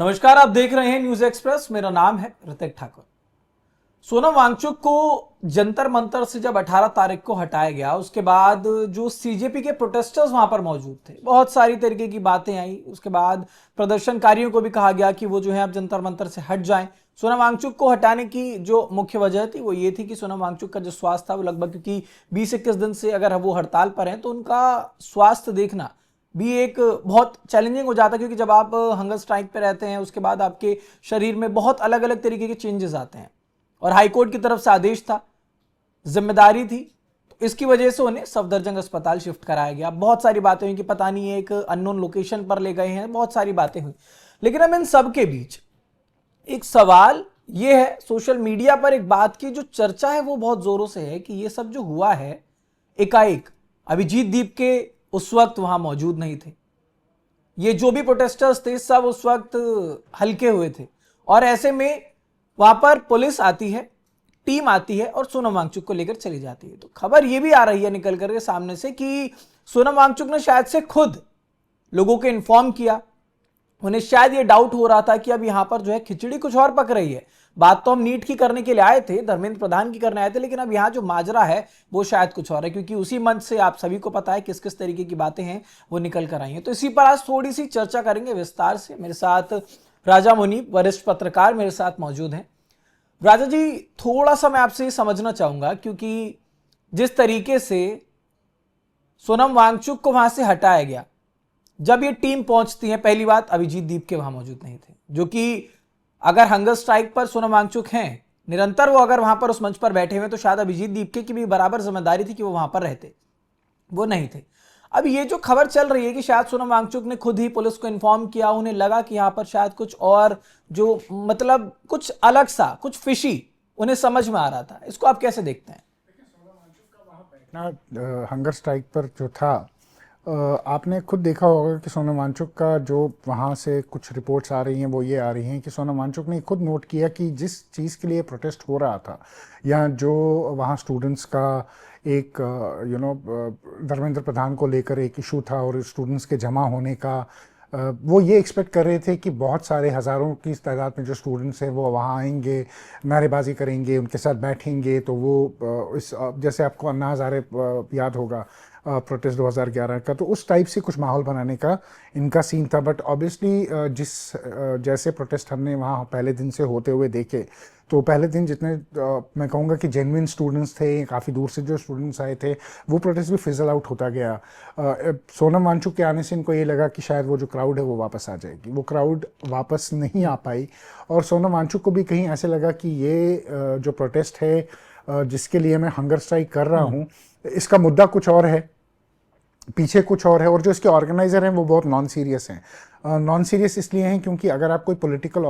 नमस्कार, आप देख रहे हैं न्यूज एक्सप्रेस। मेरा नाम है ऋतिक ठाकुर। सोनम वांगचुक को जंतर मंतर से जब 18 तारीख को हटाया गया, उसके बाद जो सीजेपी के प्रोटेस्टर्स वहां पर मौजूद थे, बहुत सारी तरीके की बातें आई। उसके बाद प्रदर्शनकारियों को भी कहा गया कि वो जो है अब जंतर मंतर से हट जाएं। सोनम वांगचुक को हटाने की जो मुख्य वजह थी वो ये थी कि सोनम वांगचुक का जो स्वास्थ्य था वो लगभग, क्योंकि 20-21 दिन से अगर वो हड़ताल पर हैं तो उनका स्वास्थ्य देखना भी एक बहुत चैलेंजिंग हो जाता है, क्योंकि जब आप हंगर स्ट्राइक पे रहते हैं उसके बाद आपके शरीर में बहुत अलग अलग तरीके के चेंजेस आते हैं और हाईकोर्ट की तरफ से आदेश था, जिम्मेदारी थी, तो इसकी वजह से उन्हें सफदरजंग अस्पताल शिफ्ट कराया गया। बहुत सारी बातें हुई कि पता नहीं एक अननोन लोकेशन पर ले गए हैं, बहुत सारी बातें हुई। लेकिन अब इन सब के बीच एक सवाल यह है, सोशल मीडिया पर एक बात की जो चर्चा है वो बहुत जोरों से है कि ये सब जो हुआ है एकाएक, अभिजीत दीप के उस वक्त वहां मौजूद नहीं थे, ये जो भी प्रोटेस्टर्स थे सब उस वक्त हल्के हुए थे, और ऐसे में वहां पर पुलिस आती है, टीम आती है और सोनम वांगचुक को लेकर चली जाती है। तो खबर यह भी आ रही है निकल करके सामने से कि सोनम वांगचुक ने शायद से खुद लोगों को इन्फॉर्म किया। उन्हें शायद ये डाउट हो रहा था कि अब यहां पर जो है खिचड़ी कुछ और पक रही है। बात तो हम नीट की करने के लिए आए थे, धर्मेंद्र प्रधान की करने आए थे, लेकिन अब यहां जो माजरा है वो शायद कुछ और है, क्योंकि उसी मंच से आप सभी को पता है किस किस तरीके की बातें हैं वो निकल कर आई हैं। तो इसी पर आज थोड़ी सी चर्चा करेंगे विस्तार से। मेरे साथ राजा मुनीब, वरिष्ठ पत्रकार, मेरे साथ मौजूद हैं। राजा जी, थोड़ा सा मैं आपसे समझना चाहूंगा, क्योंकि जिस तरीके से सोनम वांगचुक को वहां से हटाया गया, जब ये टीम पहुंचती है, पहली बात अभिजीत दीप के वहां मौजूद नहीं थे, जो कि अगर हंगर स्ट्राइक पर सोनम वांगचुक हैं निरंतर, वो अगर वहां पर उस मंच पर बैठे हुए तो शायद अभिजीत दीप की भी बराबर जिम्मेदारी थी कि वो वहां पर रहते, वो नहीं थे। अब ये जो खबर चल रही है कि शायद सोनम वांगचुक ने खुद ही पुलिस को इन्फॉर्म किया, उन्हें लगा कि यहां पर शायद कुछ और, जो मतलब कुछ अलग सा, कुछ फिशी उन्हें समझ में आ रहा था, इसको आप कैसे देखते हैं? हंगर स्ट्राइक पर जो था, आपने खुद देखा होगा कि सोनम वांगचुक का जो वहाँ से कुछ रिपोर्ट्स आ रही हैं वो ये आ रही हैं कि सोनम वांगचुक ने खुद नोट किया कि जिस चीज़ के लिए प्रोटेस्ट हो रहा था, या जो वहाँ स्टूडेंट्स का एक धर्मेंद्र प्रधान को लेकर एक इशू था और स्टूडेंट्स के जमा होने का, वो ये एक्सपेक्ट कर रहे थे कि बहुत सारे हज़ारों की तादाद में जो स्टूडेंट्स हैं वो वहाँ आएंगे, नारेबाजी करेंगे, उनके साथ बैठेंगे। तो वो जैसे आपको अन्ना हज़ारे याद होगा, प्रोटेस्ट 2011 का, तो उस टाइप से कुछ माहौल बनाने का इनका सीन था। बट ऑब्वियसली जैसे प्रोटेस्ट हमने वहाँ पहले दिन से होते हुए देखे, तो पहले दिन जितने मैं कहूँगा कि जेन्युइन स्टूडेंट्स थे, काफ़ी दूर से जो स्टूडेंट्स आए थे, वो प्रोटेस्ट भी फिजल आउट होता गया। सोनम वांगचुक के आने से इनको ये लगा कि शायद वो जो क्राउड है वो वापस आ जाएगी। वो क्राउड वापस नहीं आ पाई, और सोनम वांगचुक को भी कहीं ऐसे लगा कि ये जो प्रोटेस्ट है जिसके लिए मैं हंगर स्ट्राइक कर रहा हूँ, इसका मुद्दा कुछ और है, पीछे कुछ और है, और जो इसके ऑर्गेनाइजर हैं वो बहुत नॉन सीरियस हैं। नॉन सीरियस इसलिए हैं क्योंकि अगर आप कोई पॉलिटिकल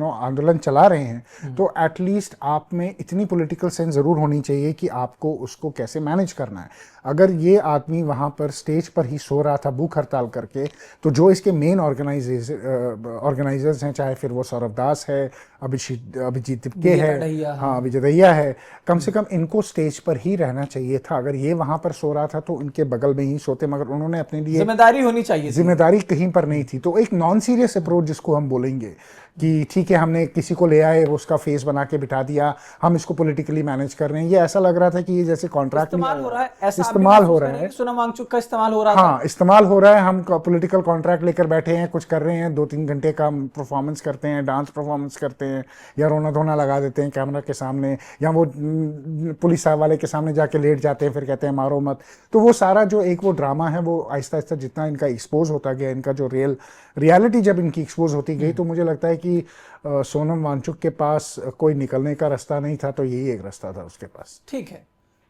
आंदोलन चला रहे हैं तो एटलीस्ट आप में इतनी पॉलिटिकल सेंस ज़रूर होनी चाहिए कि आपको उसको कैसे मैनेज करना है। अगर ये आदमी वहाँ पर स्टेज पर ही सो रहा था भूख हड़ताल करके, तो जो इसके मेन ऑर्गेनाइजर्स हैं, चाहे फिर वो सौरभ दास है, अभिजीत दिपके है, हाँ विजय दहिया है, कम से कम इनको स्टेज पर ही रहना चाहिए था। अगर ये वहाँ पर सो रहा था तो उनके बगल में ही सोते, मगर उन्होंने अपने लिए जिम्मेदारी होनी चाहिए, जिम्मेदारी कहीं पर नहीं थी। तो एक नॉन सीरियस अप्रोच जिसको हम बोलेंगे कि ठीक है, हमने किसी को ले आए, उसका फेस बना के बिठा दिया, हम इसको पॉलिटिकली मैनेज कर रहे हैं, ये ऐसा लग रहा था कि ये जैसे कॉन्ट्रैक्ट इस्तेमाल हो रहा है, ऐसा इस्तेमाल हो रहा है, सोनम वांगचुक का इस्तेमाल हो रहा हाँ था। इस्तेमाल हो रहा है। हम पॉलिटिकल कॉन्ट्रैक्ट लेकर बैठे हैं, कुछ कर रहे हैं, 2-3 घंटे का परफॉर्मेंस करते हैं, डांस परफॉर्मेंस करते हैं, या रोना धोना लगा देते हैं कैमरा के सामने, या वो पुलिस वाले के सामने जाके लेट जाते हैं, फिर कहते हैं मारो मत। तो वो सारा जो एक वो ड्रामा है, वो आहिस्ता आहिस्ता जितना इनका एक्सपोज होता गया, इनका जो रियलिटी जब इनकी एक्सपोज होती गई, तो मुझे लगता है कि सोनम वांगचुक के पास कोई निकलने का रास्ता नहीं था, तो यही एक रास्ता था उसके पास। ठीक है,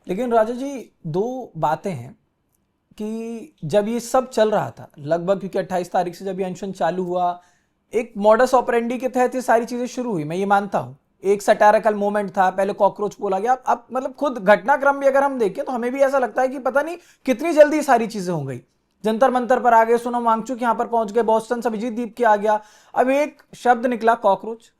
लेकिन राजा जी, दो बातें हैं कि जब ये सब चल रहा था लगभग, क्योंकि 28 तारीख से जब ये अनशन चालू हुआ, एक मॉडस ऑपरेंडी के तहत ये सारी चीजें शुरू हुई, मैं ये मानता हूं, एक सटारिकल मोमेंट था, पहले कॉकरोच बोला गया। अब मतलब खुद घटनाक्रम भी अगर हम देखें तो हमें भी ऐसा लगता है कि पता नहीं कितनी जल्दी सारी चीजें हो गई। जंतर मंतर पर आ गए, सोनम वांगचुक यहां पर पहुंच गए, बॉस्टन से अभिजीत दीप के आ गया, अब एक शब्द निकला कॉकरोच,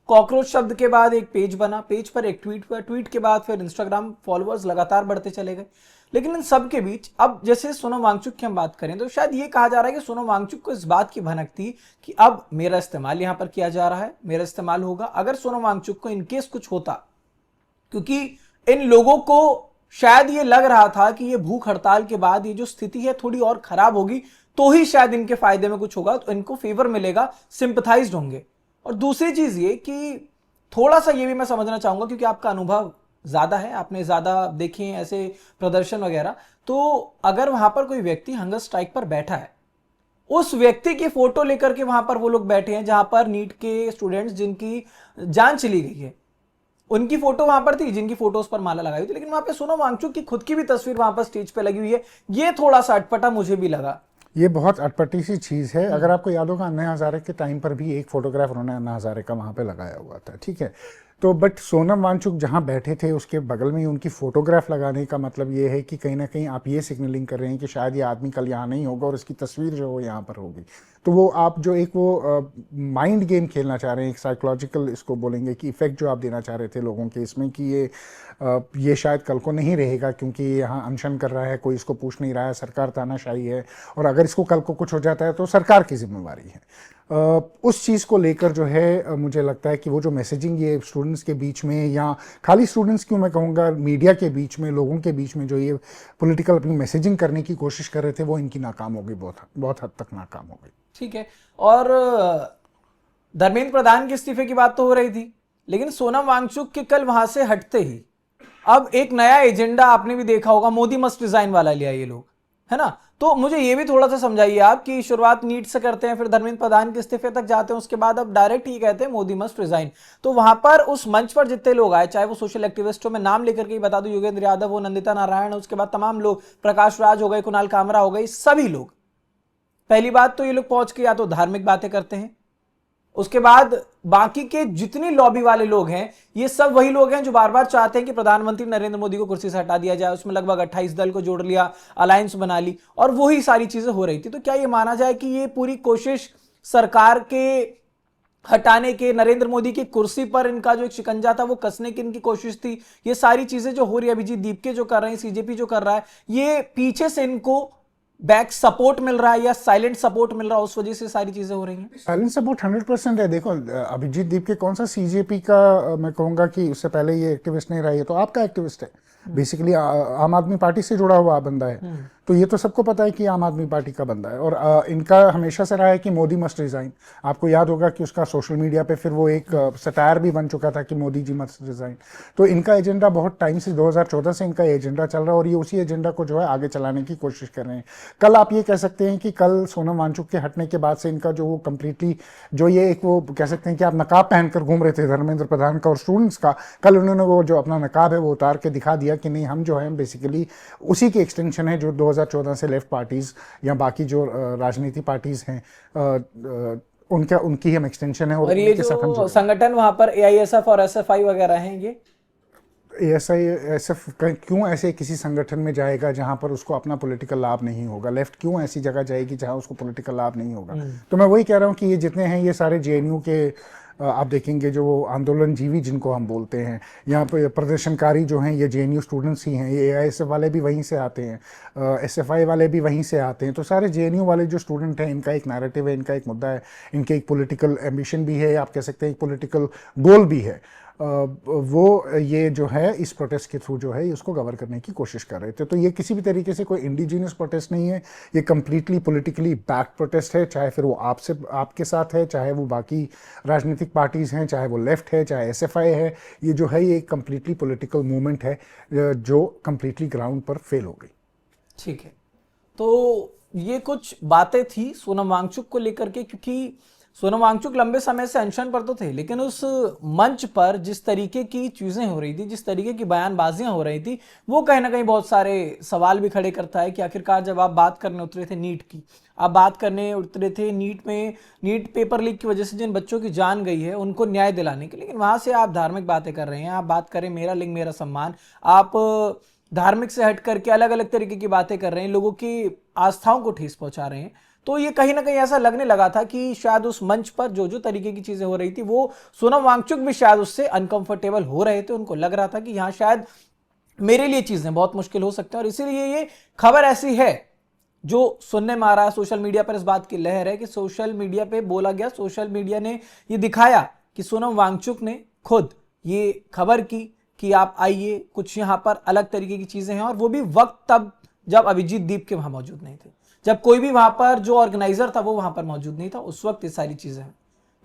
कॉकरोच शब्द के बाद एक पेज बना, पेज पर एक ट्वीट हुआ, ट्वीट के बाद फिर इंस्टाग्राम फॉलोअर्स लगातार बढ़ते चले गए। लेकिन इन सब के बीच अब जैसे सोनम वांगचुक की हम बात करें तो शायद ये कहा जा रहा है कि सोनम वांगचुक को इस बात की भनक थी कि अब मेरा इस्तेमाल यहां पर किया जा रहा है, मेरा इस्तेमाल होगा। अगर सोनम वांगचुक को इनकेस कुछ होता, क्योंकि इन लोगों को शायद ये लग रहा था कि ये भूख हड़ताल के बाद ये जो स्थिति है थोड़ी और खराब होगी तो ही शायद इनके फायदे में कुछ होगा, तो इनको फेवर मिलेगा, सिंपथाइज्ड होंगे। और दूसरी चीज ये कि थोड़ा सा ये भी मैं समझना चाहूंगा, क्योंकि आपका अनुभव ज्यादा है, आपने ज्यादा देखे हैं ऐसे प्रदर्शन वगैरह, तो अगर वहां पर कोई व्यक्ति हंगर स्ट्राइक पर बैठा है, उस व्यक्ति की फोटो लेकर के वहां पर वो लोग बैठे हैं जहां पर नीट के स्टूडेंट्स जिनकी जान चली गई है, उनकी फोटो वहां पर थी, जिनकी फोटोज पर माला लगाई थी, लेकिन वहां पे सोनम वांगचुक की खुद की भी तस्वीर वहां पर स्टेज पे लगी हुई है। ये थोड़ा सा अटपटा मुझे भी लगा। ये बहुत अटपटी सी चीज़ है। अगर आपको याद होगा, अन्ना हजारे के टाइम पर भी एक फोटोग्राफ उन्होंने अन्ना हजारे का वहाँ पे लगाया हुआ था, ठीक है। तो बट सोनम वांगचुक जहाँ बैठे थे उसके बगल में ही उनकी फोटोग्राफ लगाने का मतलब ये है कि कहीं ना कहीं आप ये सिग्नलिंग कर रहे हैं कि शायद ये आदमी कल यहाँ नहीं होगा और इसकी तस्वीर जो हो यहाँ पर होगी। तो वो आप जो एक वो माइंड गेम खेलना चाह रहे हैं, एक साइकोलॉजिकल इसको बोलेंगे कि इफेक्ट जो आप देना चाह रहे थे लोगों के इसमें कि ये शायद कल को नहीं रहेगा क्योंकि ये यहाँ अनशन कर रहा है, कोई इसको पूछ नहीं रहा है, सरकार तानाशाही है, और अगर इसको कल को कुछ हो जाता है तो सरकार की जिम्मेवारी है। उस चीज़ को लेकर जो है मुझे लगता है कि वो जो मैसेजिंग ये स्टूडेंट्स के बीच में, या खाली स्टूडेंट्स क्यों मैं कहूँगा, मीडिया के बीच में, लोगों के बीच में जो ये पॉलिटिकल अपनी मैसेजिंग करने की कोशिश कर रहे थे, वो इनकी नाकाम हो गई, बहुत हद तक नाकाम हो गई। ठीक है। और धर्मेंद्र प्रधान के इस्तीफे की बात तो हो रही थी, लेकिन सोनम वांगचुक के कल वहां से हटते ही अब एक नया एजेंडा आपने भी देखा होगा, मोदी मस्ट रिजाइन वाला लिया ये लोग, है ना। तो मुझे ये भी थोड़ा सा समझाइए आप कि शुरुआत नीट से करते हैं, फिर धर्मेंद्र प्रधान के इस्तीफे तक जाते हैं, उसके बाद अब डायरेक्ट ही कहते हैं मोदी मस्ट रिजाइन। तो वहां पर उस मंच पर जितने लोग आए, चाहे वो सोशल एक्टिविस्टों में नाम लेकर के ही बता दो, योगेंद्र यादव हो, नंदिता नारायण, उसके बाद तमाम लोग, प्रकाश राज हो गए, कुणाल कामरा हो गए, सभी लोग, पहली बात तो ये लोग पहुंच के या तो धार्मिक बातें करते हैं, उसके बाद बाकी के जितनी लॉबी वाले लोग हैं ये सब वही लोग हैं जो बार बार चाहते हैं कि प्रधानमंत्री नरेंद्र मोदी को कुर्सी से हटा दिया जाए। उसमें लगभग 28 दल को जोड़ लिया, अलायंस बना ली, और वही सारी चीजें हो रही थी। तो क्या ये माना जाए कि ये पूरी कोशिश सरकार के हटाने के, नरेंद्र मोदी की कुर्सी पर इनका जो एक शिकंजा था वो कसने की इनकी कोशिश थी? ये सारी चीजें जो हो रही है, अभिजीत दीपके जो कर रहे हैं, सीजेपी जो कर रहा है, ये पीछे से इनको बैक सपोर्ट मिल रहा है या साइलेंट सपोर्ट मिल रहा है, उस वजह से सारी चीजें हो रही हैं? साइलेंट सपोर्ट 100% है। देखो, अभिजीत दीपके कौन सा सीजेपी का, मैं कहूँगा कि उससे पहले ये एक्टिविस्ट नहीं रहा, है तो आपका एक्टिविस्ट है बेसिकली, आम आदमी पार्टी से जुड़ा हुआ बंदा है। तो ये तो सबको पता है कि आम आदमी पार्टी का बंदा है, और इनका हमेशा से रहा है कि मोदी मस्ट रिजाइन। आपको याद होगा कि उसका सोशल मीडिया पे फिर वो एक सटायर भी बन चुका था कि मोदी जी मस्ट रिजाइन। तो इनका एजेंडा बहुत टाइम से, 2014 से इनका एजेंडा चल रहा है, और ये उसी एजेंडा को जो है आगे चलाने की कोशिश कर रहे हैं। कल आप ये कह सकते हैं कि कल सोनम वांगचुक के हटने के बाद से इनका जो वो कंप्लीटली जो ये एक वो कह सकते हैं कि आप नकाब पहनकर घूम रहे थे धर्मेंद्र प्रधान का और स्टूडेंट्स का, कल उन्होंने वो जो अपना नकाब है वो उतार के दिखा दिया कि नहीं, हम जो है बेसिकली उसी की एक्सटेंशन है जो 2014 से लेफ्ट पार्टीज या बाकी जो राजनीति पार्टीज हैं उनकी हम एक्सटेंशन है। और ये जो संगठन वहां पर एआईएसएफ और एसएफआई वगैरह हैं, ये एएसआईएसएफ क्यों ऐसे किसी संगठन में जाएगा जहां पर उसको अपना पॉलिटिकल लाभ नहीं होगा? लेफ्ट क्यों ऐसी जगह जाएगी जहां उसको पॉलिटिकल लाभ नहीं होगा? तो मैं वही कह रहा हूं कि ये जितने हैं ये सारे जेएनयू के, आप देखेंगे जो आंदोलन जीवी जिनको हम बोलते हैं, यहाँ पर प्रदर्शनकारी जो हैं ये जेएनयू स्टूडेंट्स ही हैं, ये एआईएसएफ वाले भी वहीं से आते हैं, एसएफआई वाले भी वहीं से आते हैं। तो सारे जेएनयू वाले जो स्टूडेंट हैं, इनका एक नैरेटिव है, इनका एक मुद्दा है, इनके एक पॉलिटिकल एम्बिशन भी है, आप कह सकते हैं एक पॉलिटिकल गोल भी है। वो ये जो है इस प्रोटेस्ट के थ्रू जो है इसको कवर करने की कोशिश कर रहे थे। तो ये किसी भी तरीके से कोई इंडिजिनियस प्रोटेस्ट नहीं है, ये कम्प्लीटली पॉलिटिकली बैक्ड प्रोटेस्ट है, चाहे फिर वो आपके साथ है, चाहे वो बाकी राजनीतिक पार्टीज़ हैं, चाहे वो लेफ्ट है, चाहे एसएफआई है। ये जो है ये एक कम्प्लीटली पॉलिटिकल मूवमेंट है जो कम्प्लीटली ग्राउंड पर फेल हो गई। ठीक है, तो ये कुछ बातें थी सोनम वांगचुक को लेकर के, क्योंकि सोनम वांगचुक लंबे समय से अनशन पर तो थे, लेकिन उस मंच पर जिस तरीके की चीजें हो रही थी, जिस तरीके की बयानबाजियां हो रही थी, वो कहीं ना कहीं बहुत सारे सवाल भी खड़े करता है कि आखिरकार जब आप बात करने उतरे थे नीट की, आप बात करने उतरे थे नीट पेपर लीक की वजह से जिन बच्चों की जान गई है उनको न्याय दिलाने के, लेकिन वहां से आप धार्मिक बातें कर रहे हैं, आप बात करें मेरा लिंग मेरा सम्मान, आप धार्मिक से हट करके अलग अलग तरीके की बातें कर रहे हैं, लोगों की आस्थाओं को ठेस पहुंचा रहे हैं। तो ये कहीं ना कहीं ऐसा लगने लगा था कि शायद उस मंच पर जो जो तरीके की चीजें हो रही थी वो सोनम वांगचुक भी शायद उससे अनकंफर्टेबल हो रहे थे। उनको लग रहा था कि यहाँ शायद मेरे लिए चीजें बहुत मुश्किल हो सकती हैं, और इसीलिए ये खबर ऐसी है जो सुनने में आ रहा है। सोशल मीडिया पर इस बात की लहर है कि सोशल मीडिया पे बोला गया, सोशल मीडिया ने ये दिखाया कि सोनम वांगचुक ने खुद ये खबर की कि आप आइए, कुछ यहाँ पर अलग तरीके की चीजें हैं, और वो भी वक्त तब जब अभिजीत दीप के वहां मौजूद नहीं थे, जब कोई भी वहां पर जो ऑर्गेनाइजर था वो वहां पर मौजूद नहीं था, उस वक्त ये सारी चीजें हैं।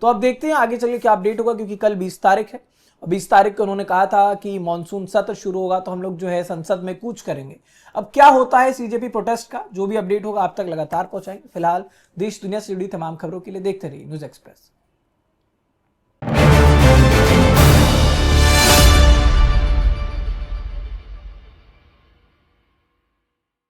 तो अब देखते हैं आगे चलिए क्या अपडेट होगा, क्योंकि कल 20 तारीख है, और 20 तारीख को उन्होंने कहा था कि मॉनसून सत्र शुरू होगा तो हम लोग जो है संसद में कूच करेंगे। अब क्या होता है सीजेपी प्रोटेस्ट का, जो भी अपडेट होगा आप तक लगातार पहुंचाएंगे। फिलहाल देश दुनिया से जुड़ी तमाम खबरों के लिए देखते रहिए न्यूज एक्सप्रेस।